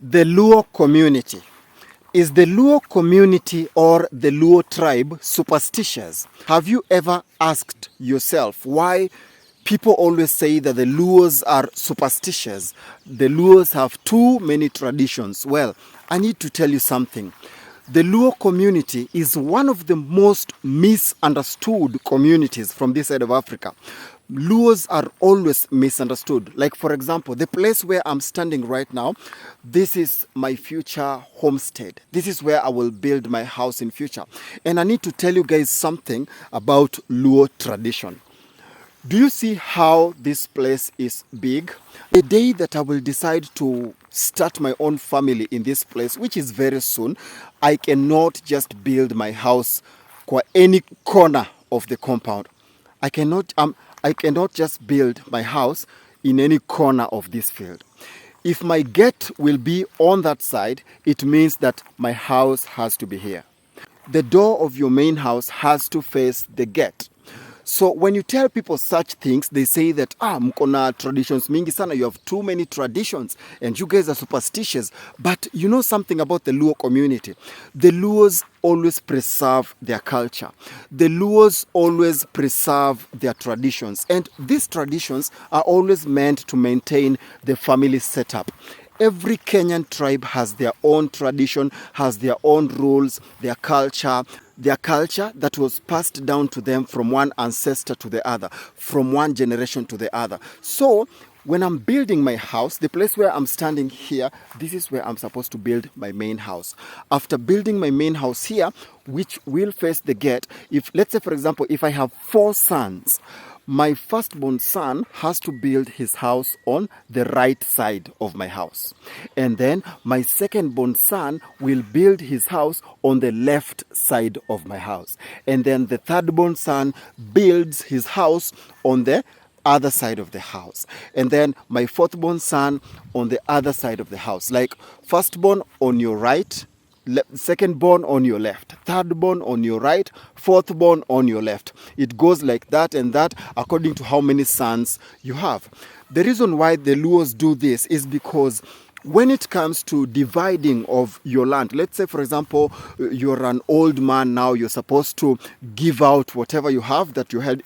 The Luo community. Is the Luo community or the Luo tribe superstitious? Have you ever asked yourself why people always say that the Luos are superstitious? The Luos have too many traditions. Well, I need to tell you something. The Luo community is one of the most misunderstood communities from this side of Africa. Luos are always misunderstood. Like, for example, the place where I'm standing right now, this is my future homestead. This is where I will build my house in future. And I need to tell you guys something about Luo tradition. Do you see how this place is big? The day that I will decide to start my own family in this place, which is very soon, I cannot just build my house kwa any corner of the compound. I cannot just build my house in any corner of this field. If my gate will be on that side, it means that my house has to be here. The door of your main house has to face the gate. So when you tell people such things, they say that, mkona traditions mingi sana, you have too many traditions and you guys are superstitious. But you know something about the Luo community? The Luos always preserve their culture. The Luos always preserve their traditions. And these traditions are always meant to maintain the family setup. Every Kenyan tribe has their own tradition, has their own rules, their culture that was passed down to them from one ancestor to the other, from one generation to the other. So when I'm building my house, the place where I'm standing here, this is where I'm supposed to build my main house. After building my main house here, which will face the gate, if, let's say for example, if I have 4 sons, my firstborn son has to build his house on the right side of my house. And then my secondborn son will build his house on the left side of my house. And then the thirdborn son builds his house on the other side of the house. And then my fourthborn son on the other side of the house. Like firstborn on your right, secondborn on your left, thirdborn on your right, fourthborn on your left. It goes like that and that according to how many sons you have. The reason why the Luos do this is because when it comes to dividing of your land, let's say for example you're an old man now, you're supposed to give out whatever you have that you had,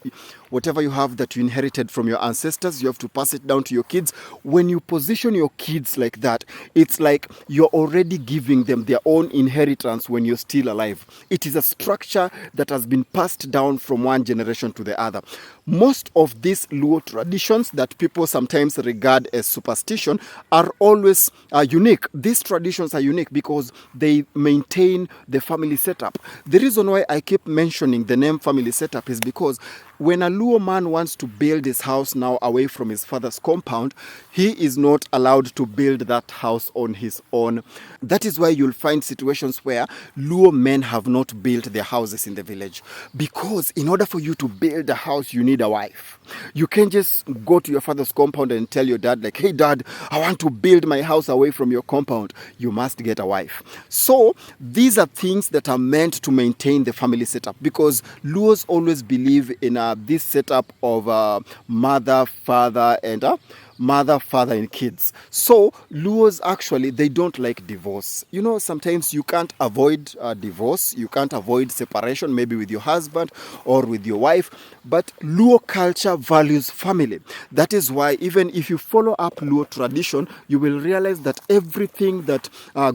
whatever you have that you inherited from your ancestors, you have to pass it down to your kids. When you position your kids like that, it's like you're already giving them their own inheritance when you're still alive. It is a structure that has been passed down from one generation to the other. Most of these Luo traditions that people sometimes regard as superstition are always unique. These traditions are unique because they maintain the family setup. The reason why I keep mentioning the name family setup is because when a Luo man wants to build his house now away from his father's compound, he is not allowed to build that house on his own. That is why you'll find situations where Luo men have not built their houses in the village. Because in order for you to build a house, you need a wife. You can't just go to your father's compound and tell your dad, like, hey dad, I want to build my house away from your compound. You must get a wife. So these are things that are meant to maintain the family setup, because Luos always believe in this setup of mother, father, and kids. So Luos actually, they don't like divorce. You know, sometimes you can't avoid divorce, you can't avoid separation, maybe with your husband or with your wife, but Luo culture values family. That is why even if you follow up Luo tradition, you will realize that everything that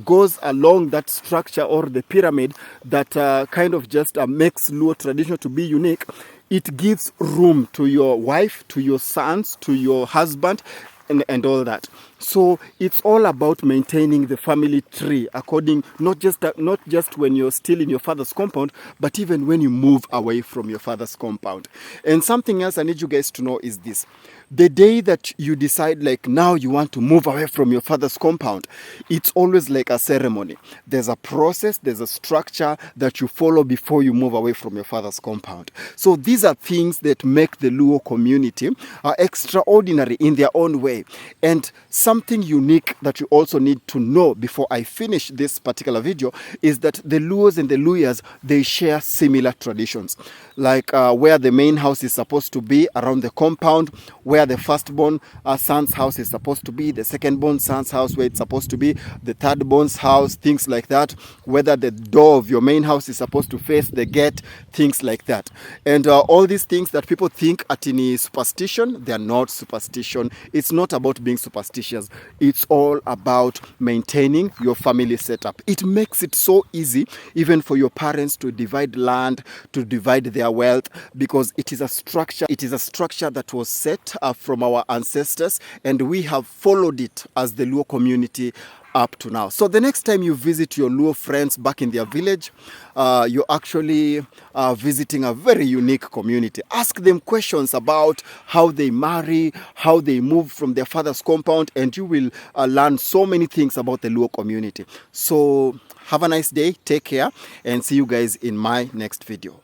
goes along that structure or the pyramid that kind of just makes Luo tradition to be unique, it gives room to your wife, to your sons, to your husband, and all that. So it's all about maintaining the family tree according, not just when you're still in your father's compound, but even when you move away from your father's compound. And something else I need you guys to know is this. The day that you decide, like, now you want to move away from your father's compound, it's always like a ceremony. There's a process, there's a structure that you follow before you move away from your father's compound. So these are things that make the Luo community extraordinary in their own way. And something unique that you also need to know before I finish this particular video is that the Luos and the Luyas, they share similar traditions. Like where the main house is supposed to be around the compound, where where the firstborn son's house is supposed to be, the second-born son's house where it's supposed to be, the third-born's house, things like that, whether the door of your main house is supposed to face the gate, things like that. And all these things that people think atini superstition, they are not superstition. It's not about being superstitious. It's all about maintaining your family setup. It makes it so easy even for your parents to divide land, to divide their wealth, because it is a structure. It is a structure that was set from our ancestors, and we have followed it as the Luo community up to now. So the next time you visit your Luo friends back in their village, you're actually visiting a very unique community. Ask them questions about how they marry, how they move from their father's compound, and you will learn so many things about the Luo community. So have a nice day, take care, and see you guys in my next video.